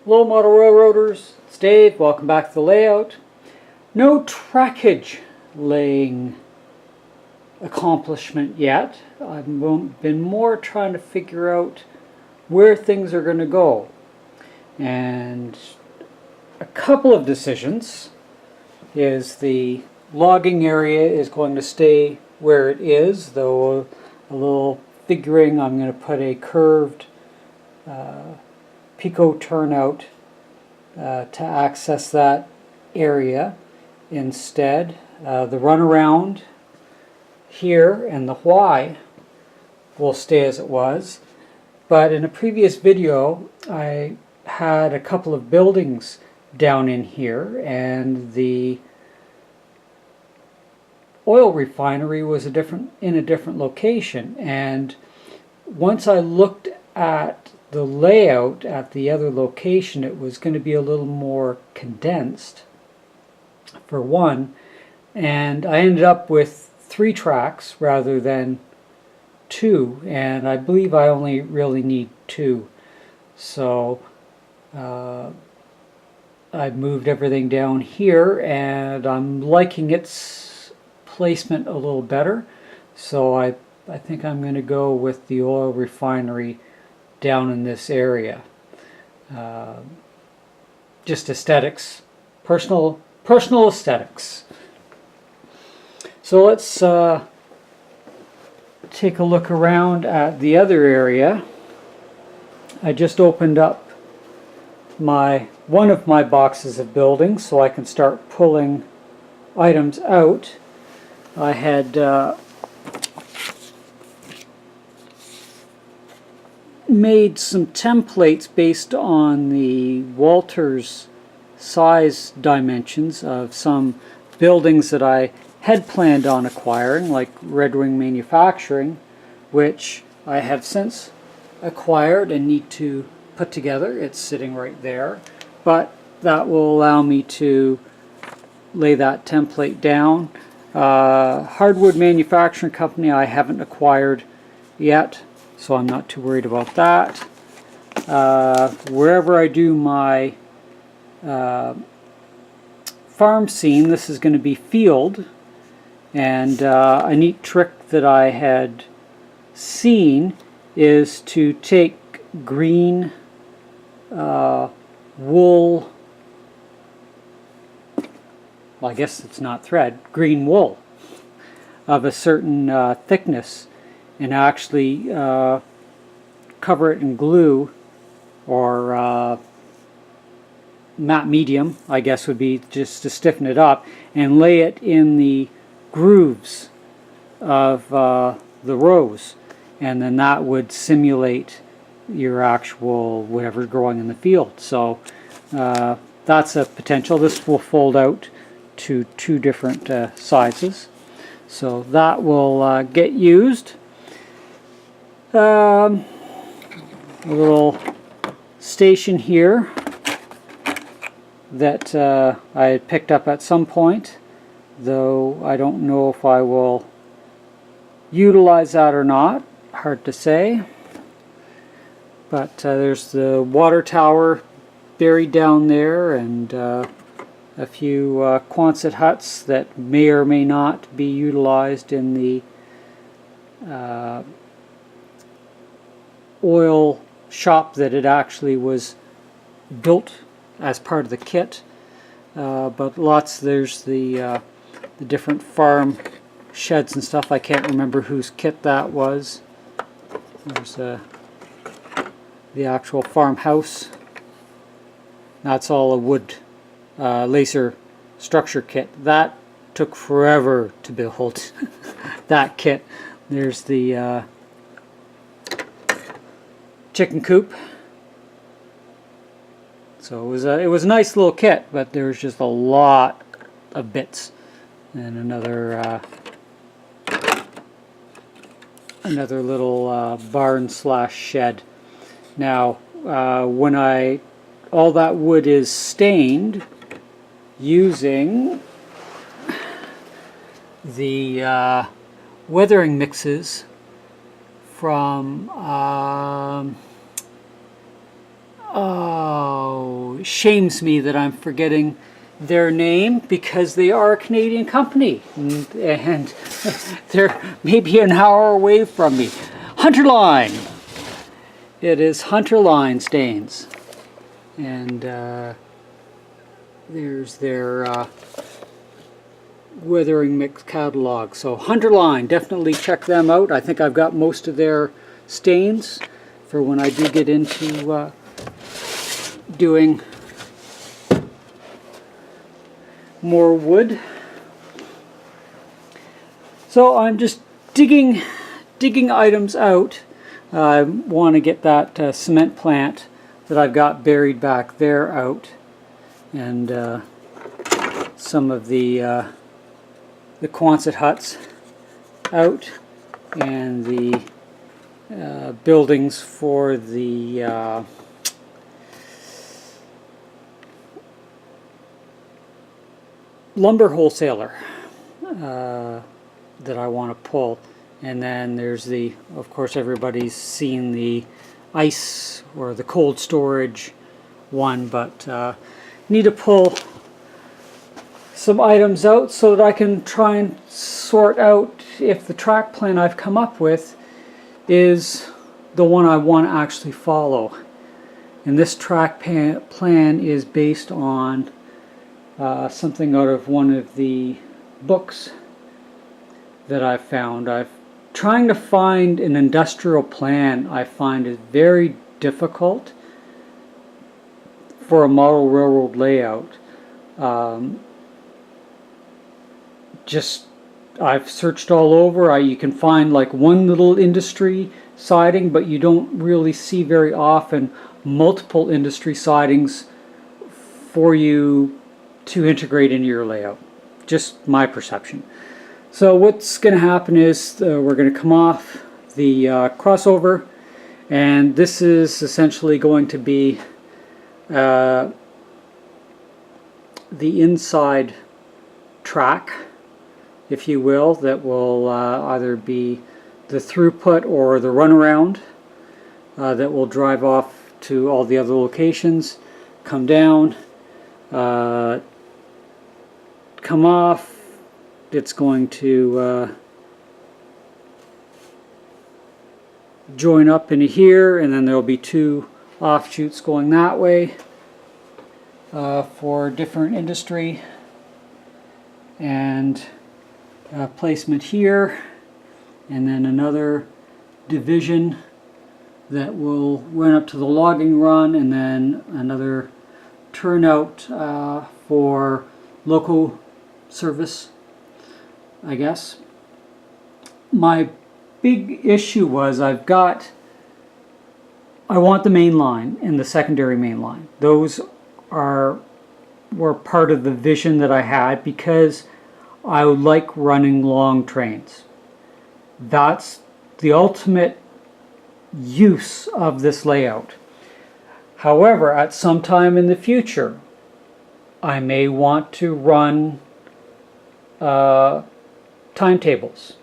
Hello Model Railroaders, it's Dave, welcome back to the layout. No trackage laying accomplishment yet. I've been more trying to figure out where things are going to go. And a couple of decisions is the logging area is going to stay where it is, though a little figuring I'm going to put a curved Pico turnout to access that area instead. The runaround here and the why will stay as it was, but in a previous video I had a couple of buildings down in here, and the oil refinery was in a different location, and once I looked at the layout at the other location, it was going to be a little more condensed for one, and I ended up with 3 tracks rather than 2, and I believe I only really need 2. So I've moved everything down here and I'm liking its placement a little better, so I think I'm going to go with the oil refinery down in this area. Just aesthetics, personal aesthetics. So let's take a look around at the other area. I just opened up one of my boxes of buildings so I can start pulling items out. I had made some templates based on the Walters size dimensions of some buildings that I had planned on acquiring, like Red Wing Manufacturing, which I have since acquired and need to put together. It's sitting right there, but that will allow me to lay that template down. Hardwood Manufacturing Company I haven't acquired yet, so I'm not too worried about that. Wherever I do my farm scene, this is going to be field, and a neat trick that I had seen is to take green wool, well, I guess it's not thread, green wool of a certain thickness, and actually cover it in glue or matte medium, I guess would be, just to stiffen it up, and lay it in the grooves of the rows, and then that would simulate your actual whatever's growing in the field. So that's a potential. This will fold out to 2 different sizes, so that will get used. A little station here that I had picked up at some point, though I don't know if I will utilize that or not. Hard to say. But there's the water tower buried down there, and a few Quonset huts that may or may not be utilized in the oil shop that it actually was built as part of the kit. But there's the different farm sheds and stuff. I can't remember whose kit that was. There's the actual farmhouse. That's all a wood laser structure kit. That took forever to build. That kit. There's the chicken coop. So it was a nice little kit, but there's just a lot of bits, and another little barn slash shed. Now when all that wood is stained using the weathering mixes from shames me that I'm forgetting their name, because they are a Canadian company, and they're maybe an hour away from me. Hunterline. It is Hunterline stains, and there's their weathering mix catalog. So Hunterline, definitely check them out. I think I've got most of their stains for when I do get into doing more wood. So I'm just digging items out. I want to get that cement plant that I've got buried back there out, and some of the Quonset huts out, and the buildings for the lumber wholesaler that I want to pull. And then there's the, of course, everybody's seen the ice or the cold storage one, but need to pull some items out so that I can try and sort out if the track plan I've come up with is the one I want to actually follow. And this track plan is based on something out of one of the books that I've found. Trying to find an industrial plan, I find, is very difficult for a model railroad layout. I've searched all over. You can find like one little industry siding, but you don't really see very often multiple industry sidings for you to integrate into your layout. Just my perception. So what's going to happen is we're going to come off the crossover, and this is essentially going to be the inside track, if you will, that will either be the throughput or the runaround that will drive off to all the other locations, come down, come off. It's going to join up into here, and then there'll be two offshoots going that way for different industry, and placement here, and then another division that will run up to the logging run, and then another turnout for local service, I guess. My big issue was I want the main line and the secondary main line. Those were part of the vision that I had, because I like running long trains. That's the ultimate use of this layout. However, at some time in the future, I may want to run timetables.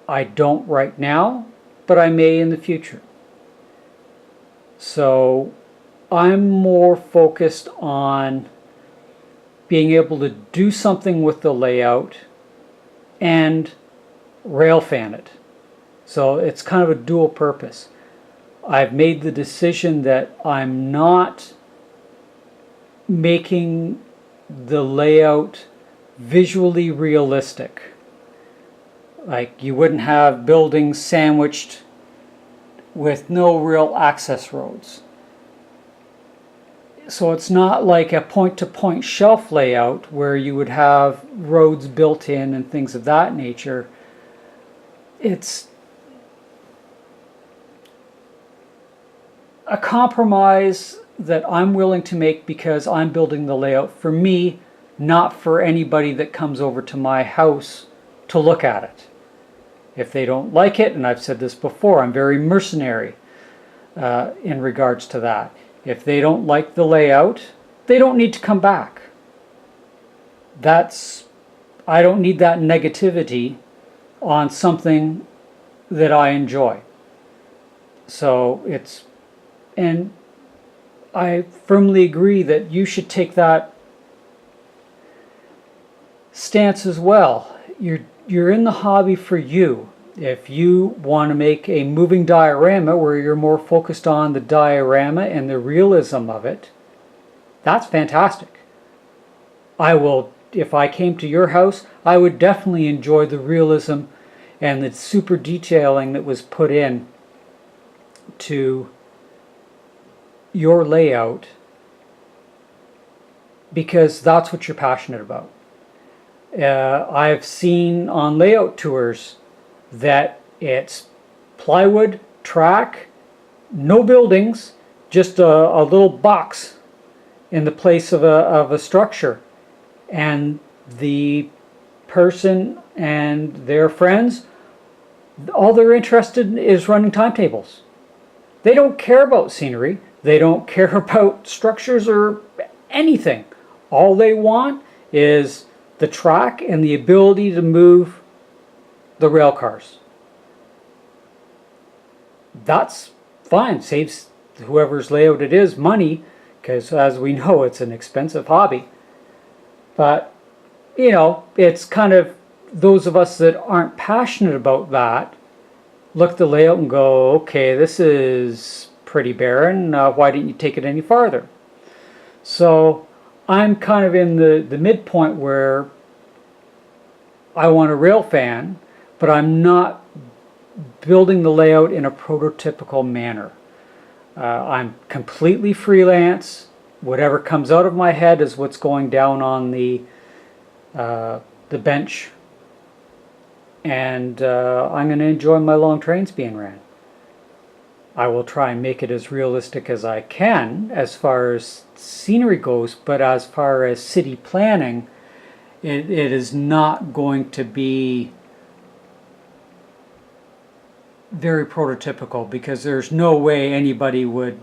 I don't right now, but I may in the future. So I'm more focused on being able to do something with the layout and rail fan it. So it's kind of a dual purpose. I've made the decision that I'm not making the layout visually realistic. Like, you wouldn't have buildings sandwiched with no real access roads. So it's not like a point-to-point shelf layout where you would have roads built in and things of that nature. It's a compromise that I'm willing to make because I'm building the layout for me, not for anybody that comes over to my house to look at it. If they don't like it, and I've said this before, I'm very mercenary in regards to that. If they don't like the layout, they don't need to come back. I don't need that negativity on something that I enjoy. So and I firmly agree that you should take that stance as well. You're in the hobby for you. If you want to make a moving diorama where you're more focused on the diorama and the realism of it, that's fantastic. If I came to your house, I would definitely enjoy the realism and the super detailing that was put in to your layout, because that's what you're passionate about. I've seen on layout tours that it's plywood, track, no buildings, just a little box in the place of a structure, and the person and their friends, all they're interested in is running timetables. They don't care about scenery. They don't care about structures or anything. All they want is the track and the ability to move the rail cars. That's fine. Saves whoever's layout it is money, because as we know, it's an expensive hobby. But, you know, it's kind of those of us that aren't passionate about that look at the layout and go, okay, this is pretty barren. Why didn't you take it any farther? So I'm kind of in the midpoint where I want a rail fan, but I'm not building the layout in a prototypical manner. I'm completely freelance. Whatever comes out of my head is what's going down on the bench, and I'm going to enjoy my long trains being ran. I will try and make it as realistic as I can as far as scenery goes, but as far as city planning, it is not going to be very prototypical, because there's no way anybody would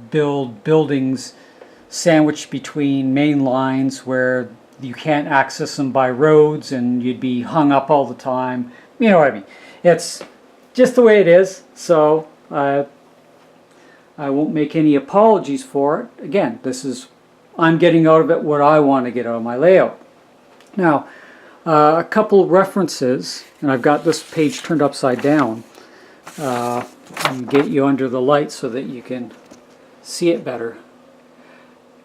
build buildings sandwiched between main lines where you can't access them by roads and you'd be hung up all the time. You know what I mean? It's just the way it is, so I won't make any apologies for it. Again, I'm getting out of it what I want to get out of my layout. Now, a couple references, and I've got this page turned upside down, and get you under the light so that you can see it better.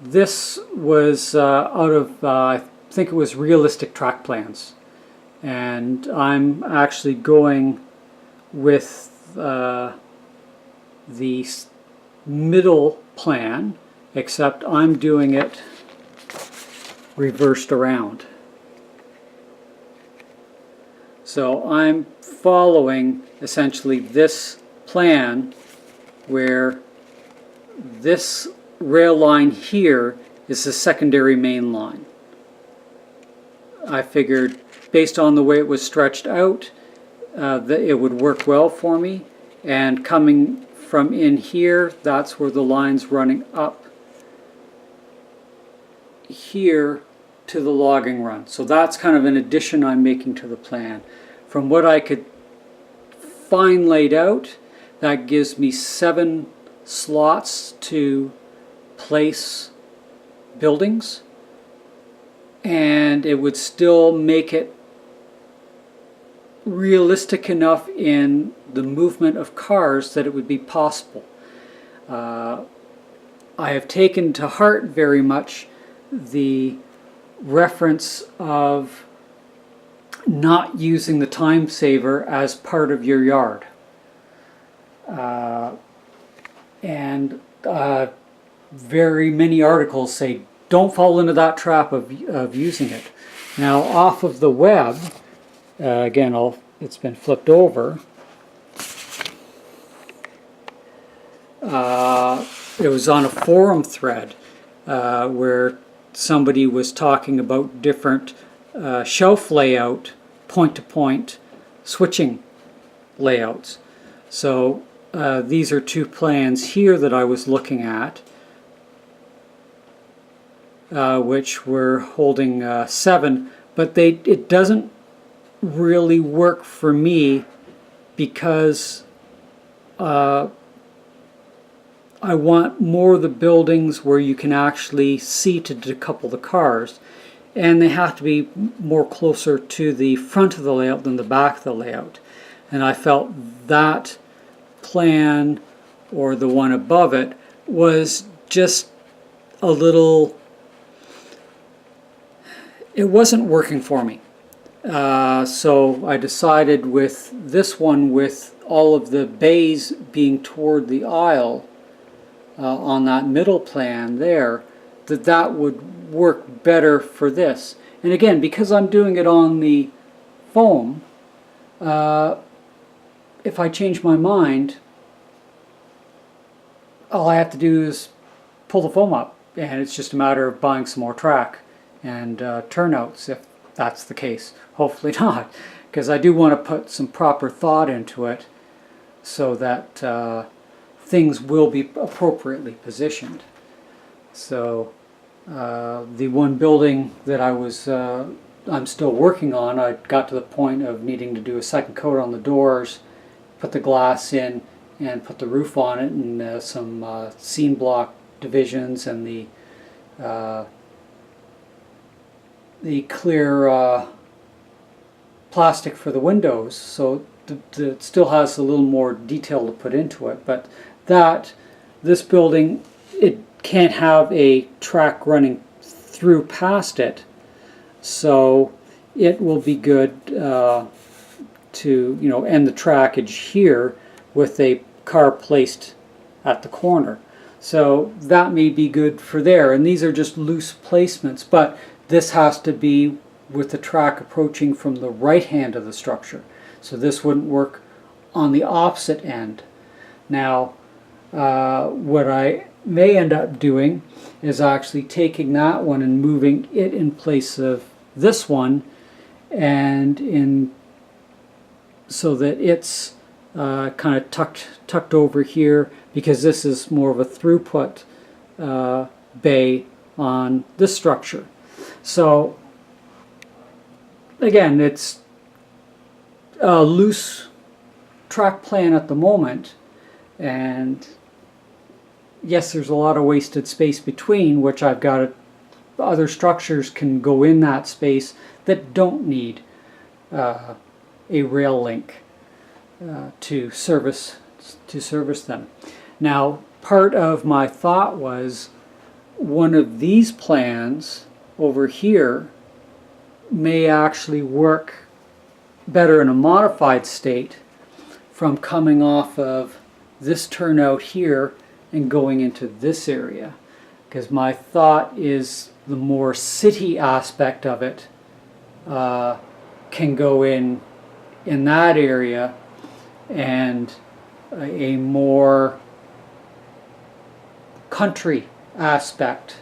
This was out of, I think it was Realistic Track Plans, and I'm actually going with the middle plan, except I'm doing it reversed around. So I'm following essentially this plan where this rail line here is the secondary main line. I figured based on the way it was stretched out that it would work well for me, and coming from in here, that's where the line's running up here to the logging run. So that's kind of an addition I'm making to the plan. From what I could find laid out, that gives me 7 slots to place buildings, and it would still make it realistic enough in the movement of cars that it would be possible. I have taken to heart very much the reference of not using the time saver as part of your yard. And very many articles say don't fall into that trap of using it. Now, off of the web, again, it's been flipped over. It was on a forum thread where somebody was talking about different shelf layout, point-to-point switching layouts. So these are 2 plans here that I was looking at, which were holding 7, but it doesn't really work for me because I want more of the buildings where you can actually see to decouple the cars, and they have to be more closer to the front of the layout than the back of the layout. And I felt that plan, or the one above it, was just a little, it wasn't working for me. So I decided with this one, with all of the bays being toward the aisle on that middle plan there, that would work better for this. And again, because I'm doing it on the foam, if I change my mind, all I have to do is pull the foam up, and it's just a matter of buying some more track and turnouts, if that's the case. Hopefully not, because I do want to put some proper thought into it so that things will be appropriately positioned. So the one building that I'm still working on, I got to the point of needing to do a second coat on the doors, put the glass in, and put the roof on it, and some seam block divisions, and the clear plastic for the windows. So it still has a little more detail to put into it. But this building, it can't have a track running through past it, so it will be good to end the trackage here with a car placed at the corner. So that may be good for there, and these are just loose placements, but this has to be with the track approaching from the right hand of the structure, so this wouldn't work on the opposite end. Now what I may end up doing is actually taking that one and moving it in place of this one, and so that it's kind of tucked over here, because this is more of a throughput bay on this structure. So again, it's a loose track plan at the moment, and yes, there's a lot of wasted space between, which I've got other structures can go in that space that don't need a rail link to service them. Now, part of my thought was one of these plans over here may actually work better in a modified state from coming off of this turnout here and going into this area, because my thought is the more city aspect of it can go in that area, and a more country aspect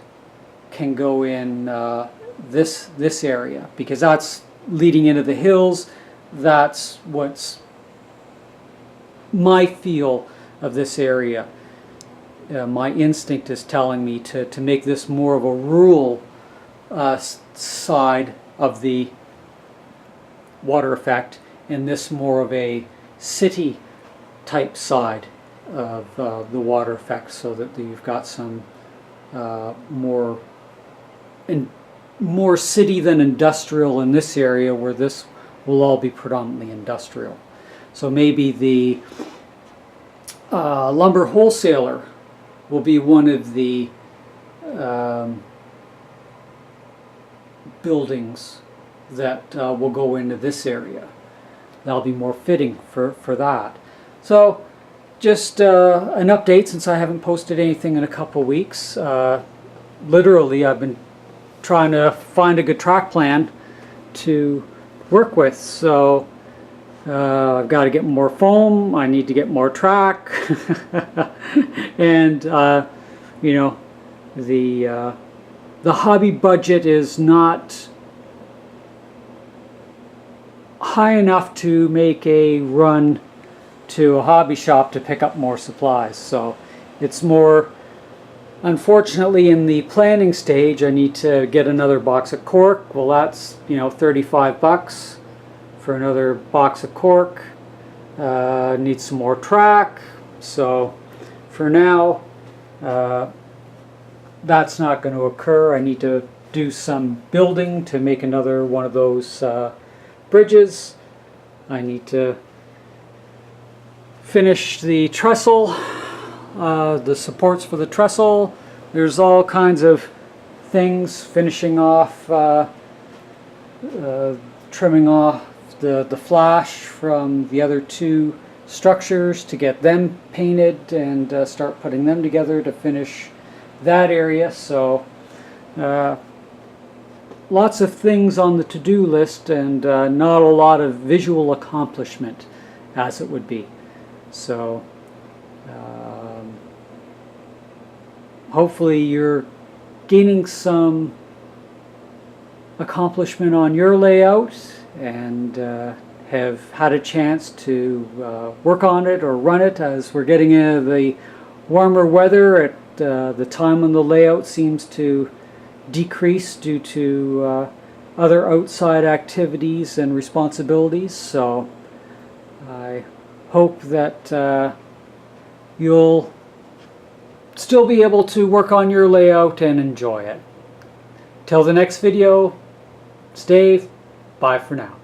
can go in this area, because that's leading into the hills. That's what's my feel of this area. My instinct is telling me to make this more of a rural side of the water effect, and this more of a city type side of the water effect, so that you've got some more city than industrial in this area, where this will all be predominantly industrial. So maybe the lumber wholesaler will be one of the buildings that will go into this area. That'll be more fitting for that. So just an update, since I haven't posted anything in a couple weeks. Literally, I've been trying to find a good track plan to work with. So I've got to get more foam, I need to get more track, and the hobby budget is not high enough to make a run to a hobby shop to pick up more supplies. So it's more, unfortunately, in the planning stage. I need to get another box of cork. Well, that's $35 for another box of cork. Need some more track. So for now, That's not going to occur. I need to do some building to make another one of those bridges. I need to finish the trestle, the supports for the trestle. There's all kinds of things, finishing off, trimming off the flash from the other two structures to get them painted and start putting them together to finish that area. So lots of things on the to-do list, and not a lot of visual accomplishment as it would be. So hopefully you're gaining some accomplishment on your layout and have had a chance to work on it or run it, as we're getting into the warmer weather at the time when the layout seems to decrease due to other outside activities and responsibilities. So I hope that you'll still be able to work on your layout and enjoy it. Till the next video, it's Dave. Bye for now.